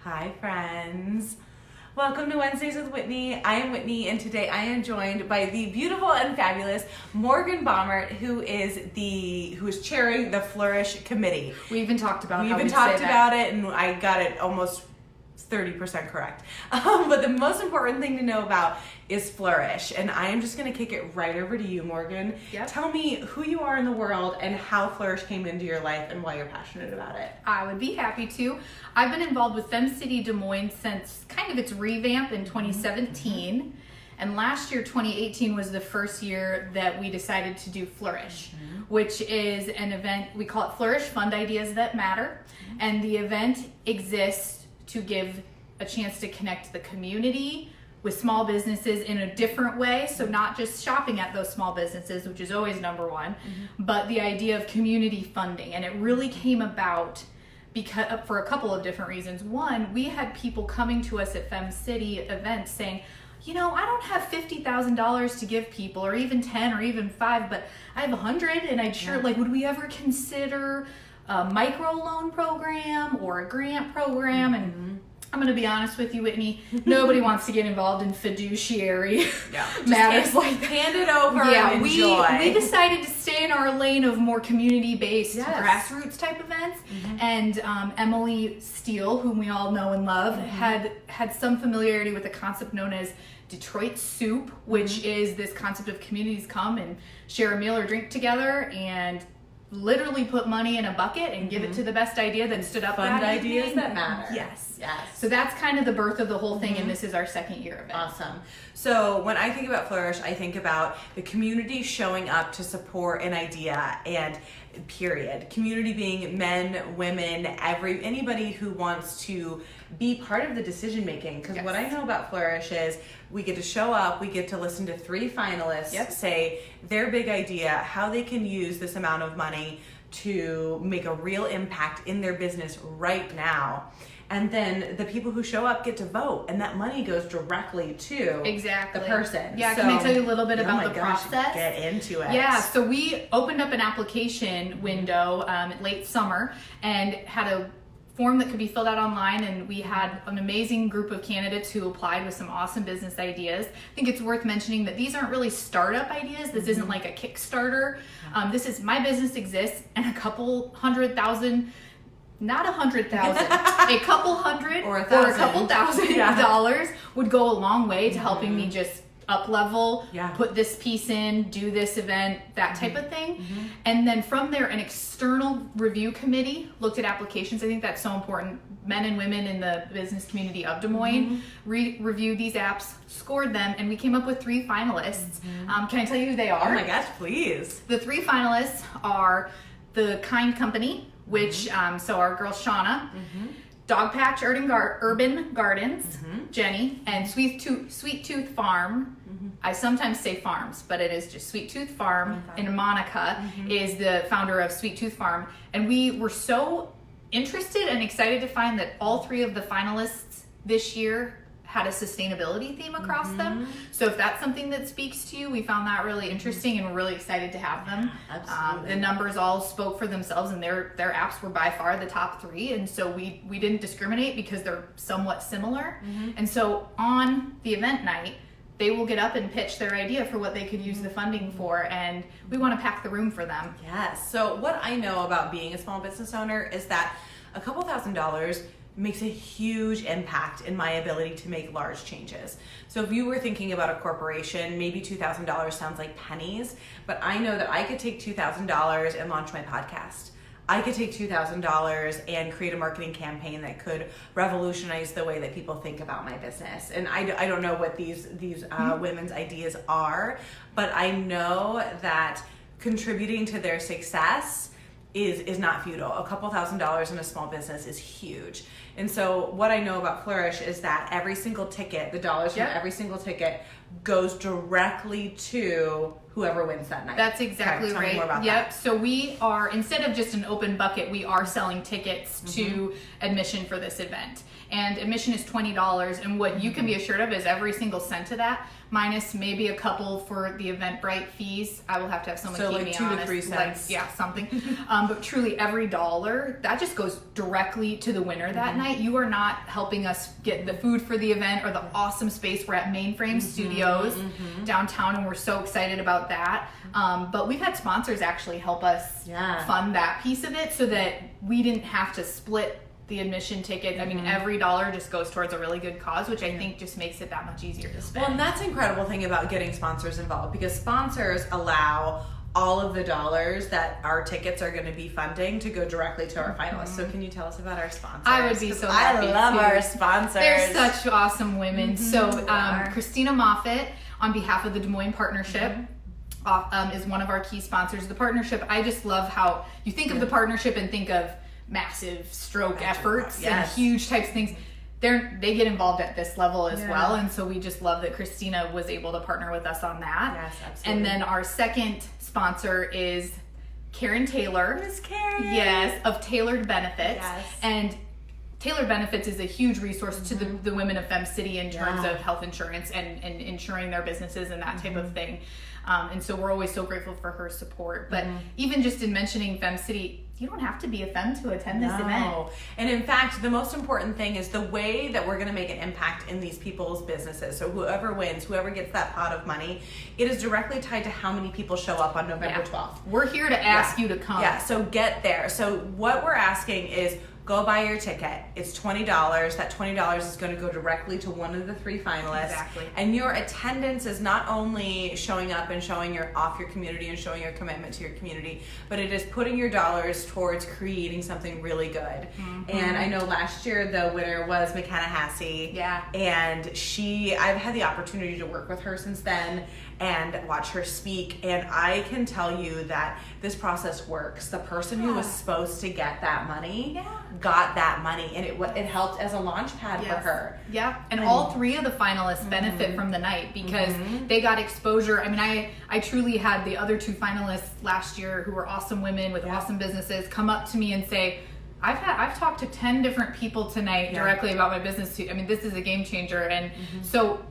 Hi friends. Welcome to Wednesdays with Whitney. I am Whitney and today I am joined by the beautiful and fabulous Morgan Baumert, who is chairing the Flourish committee. We even talked about it and I got it almost 30% correct. But the most important thing to know about is Flourish. And I am just going to kick it right over to you, Morgan. Yep. Tell me who you are in the world and how Flourish came into your life and why you're passionate about it. I would be happy to. I've been involved with Fem City Des Moines since kind of its revamp in 2017. Mm-hmm. And last year, 2018, was the first year that we decided to do Flourish, which is an event, we call it Flourish, Fund Ideas That Matter. And the event exists to give a chance to connect the community with small businesses in a different way. So not just shopping at those small businesses, which is always number one, but the idea of community funding. And it really came about because for a couple of different reasons. One, we had people coming to us at Fem City events saying, you know, I don't have $50,000 to give people, or even 10 or even 5, but I have 100, and I'd sure, would we ever consider a micro loan program or a grant program? And I'm going to be honest with you, Whitney, nobody wants to get involved in fiduciary matters like that. Hand it over and enjoy. We decided to stay in our lane of more community-based grassroots type events. And Emily Steele, whom we all know and love, had some familiarity with a concept known as Detroit Soup, which is this concept of communities come and share a meal or drink together and literally put money in a bucket and give it to the best idea that stood up Fund that ideas evening. that matter. Yes. Yes. So that's kind of the birth of the whole thing, and this is our second year of it. Awesome. So when I think about Flourish, I think about the community showing up to support an idea, and period. Community being men, women, anybody who wants to be part of the decision making. Because what I know about Flourish is we get to show up, we get to listen to 3 finalists say their big idea, how they can use this amount of money to make a real impact in their business right now. And then the people who show up get to vote, and that money goes directly to the person. Yeah, so, can I tell you a little bit about the process? Get into it. Yeah, so we opened up an application window late summer and had a form that could be filled out online, and we had an amazing group of candidates who applied with some awesome business ideas. I think it's worth mentioning that these aren't really startup ideas. This isn't like a Kickstarter. This is my business exists, and a couple $100,000, not 100,000, a couple hundred or a couple thousand dollars would go a long way to helping me just up level, put this piece in, do this event, that type of thing. And then from there, an external review committee looked at applications. I think that's so important. Men and women in the business community of Des Moines reviewed these apps, scored them, and we came up with 3 finalists. Can I tell you who they are? Oh my gosh, please. The 3 finalists are The Kind Company, which, so our girl Shauna, Dog Patch Urban Gardens, Jenny, and Sweet Tooth Farm. I sometimes say farms, but it is just Sweet Tooth Farm. And Monica is the founder of Sweet Tooth Farm. And we were so interested and excited to find that all 3 of the finalists this year had a sustainability theme across them. So if that's something that speaks to you, we found that really interesting, and we're really excited to have them. Absolutely. The numbers all spoke for themselves, and their apps were by far the top 3, and so we didn't discriminate because they're somewhat similar. And so on the event night, they will get up and pitch their idea for what they could use the funding for, and we want to pack the room for them. Yes. So what I know about being a small business owner is that a couple $1,000s makes a huge impact in my ability to make large changes. So if you were thinking about a corporation, maybe $2,000 sounds like pennies, but I know that I could take $2,000 and launch my podcast. I could take $2,000 and create a marketing campaign that could revolutionize the way that people think about my business. And I don't know what these women's ideas are, but I know that contributing to their success is not futile. A couple $1,000s in a small business is huge. And so what I know about Flourish is that every single ticket, the dollars from every single ticket, goes directly to whoever wins that night. That's exactly right. Tell me more about that. So we are, instead of just an open bucket, we are selling tickets to admission for this event. And admission is $20, and what you can be assured of is every single cent of that, minus maybe a couple for the Eventbrite fees. I will have to have someone keep me honest. So like 2 to 3 cents. Something. But truly every dollar, that just goes directly to the winner that night. night, you are not helping us get the food for the event or the awesome space. We're at Mainframe Studios downtown, and we're so excited about that. But we've had sponsors actually help us fund that piece of it so that we didn't have to split the admission ticket. I mean, every dollar just goes towards a really good cause, which I think just makes it that much easier to spend. Well, and that's the incredible thing about getting sponsors involved, because sponsors allow all of the dollars that our tickets are going to be funding to go directly to our finalists. So can you tell us about our sponsors? I would be so happy. I love our sponsors. They're such awesome women. So Christina Moffitt, on behalf of the Des Moines Partnership, is one of our key sponsors. The partnership, I just love how you think of the partnership and think of massive stroke efforts and huge types of things. They get involved at this level as well, and so we just love that Christina was able to partner with us on that. Yes, absolutely. And then our second sponsor is Karen Taylor. Miss Karen. Yes, of Tailored Benefits. Yes. And Tailored Benefits is a huge resource to the women of Fem City in terms of health insurance and insuring their businesses and that type of thing. And so we're always so grateful for her support. But even just in mentioning Fem City, you don't have to be a femme to attend this event. And in fact, the most important thing is the way that we're going to make an impact in these people's businesses. So whoever wins, whoever gets that pot of money, it is directly tied to how many people show up on November 12th. We're here to ask you to come. Yeah, so get there. So what we're asking is, go buy your ticket. It's $20. That $20 is going to go directly to one of the 3 finalists. Exactly. And your attendance is not only showing up and showing off your community and showing your commitment to your community, but it is putting your dollars towards creating something really good. And I know last year the winner was McKenna Hassey. Yeah. And I've had the opportunity to work with her since then and watch her speak, and I can tell you that this process works. The person who was supposed to get that money got that money, and it helped as a launch pad for her. Yeah, and all 3 of the finalists benefit from the night because they got exposure. I mean, I truly had the other 2 finalists last year who were awesome women with awesome businesses come up to me and say, I've talked to 10 different people tonight directly about my business. I mean, this is a game changer. And so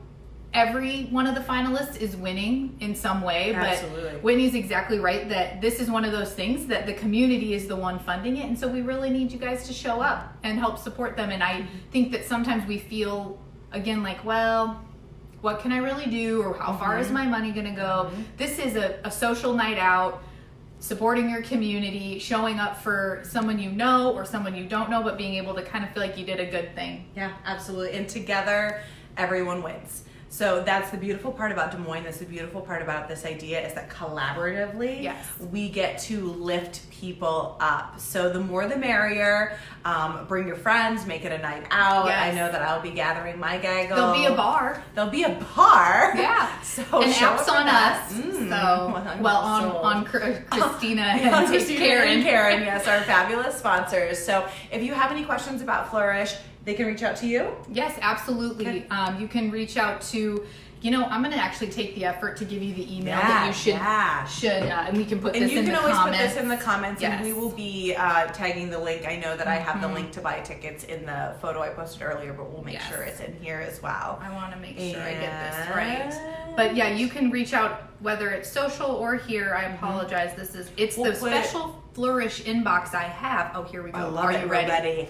every one of the finalists is winning in some way. Absolutely. But Whitney's exactly right that this is one of those things that the community is the one funding it. And so we really need you guys to show up and help support them. And I think that sometimes we feel, again, like, well, what can I really do? Or how far is my money going to go? This is a social night out, supporting your community, showing up for someone you know or someone you don't know, but being able to kind of feel like you did a good thing. Yeah, absolutely. And together, everyone wins. So that's the beautiful part about Des Moines. That's the beautiful part about this idea is that collaboratively, we get to lift people up. So the more the merrier. Bring your friends, make it a night out. I know that I'll be gathering my gaggle. There'll be a bar. Yeah. So and apps on us. On Christina and Karen, yes, our fabulous sponsors. So if you have any questions about Flourish, they can reach out to you? Yes, absolutely. Okay. You can reach out to, I'm going to actually take the effort to give you the email that you should, and we can put this in the comments. And you can always put this in the comments, and we will be tagging the link. I know that I have the link to buy tickets in the photo I posted earlier, but we'll make sure it's in here as well. I want to make sure I get this right. But yeah, you can reach out, whether it's social or here. I apologize. It's the special Flourish inbox I have. Oh, here we go. Are you ready?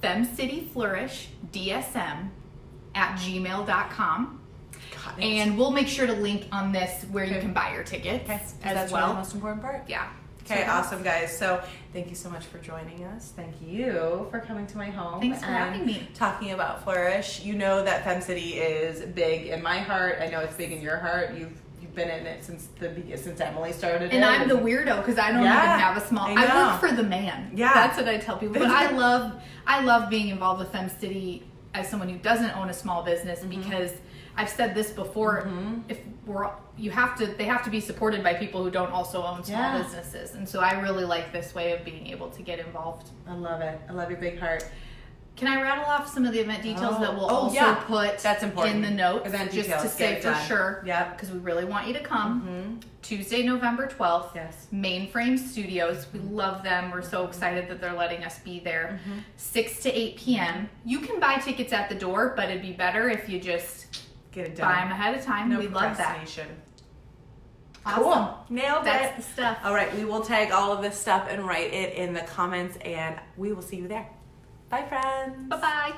FemCityFlourish DSM @gmail.com. And we'll make sure to link on this where you can buy your tickets as that's well. Really the most important part. Yeah. Okay, awesome, guys. So thank you so much for joining us. Thank you for coming to my home. Thanks for having me. Talking about Flourish. You know that Fem City is big in my heart. I know it's big in your heart. You've been in it since Emily started. And I'm the weirdo because I don't even have a small. I work for the man. Yeah, that's what I tell people. But I love being involved with Fem City as someone who doesn't own a small business because I've said this before. If they have to be supported by people who don't also own small businesses, and so I really like this way of being able to get involved. I love it. I love your big heart. Can I rattle off some of the event details that we'll also put That's important. in the notes? Event just details, to say for sure. Yeah. Because we really want you to come. Tuesday, November 12th. Yes. Mainframe Studios. We love them. We're so excited that they're letting us be there. 6 to 8 p.m. You can buy tickets at the door, but it'd be better if you just get it done. Buy them ahead of time. No we love that. Awesome. Cool. Nailed That's it. the stuff. All right. We will tag all of this stuff and write it in the comments, and we will see you there. Bye, friends. Bye-bye.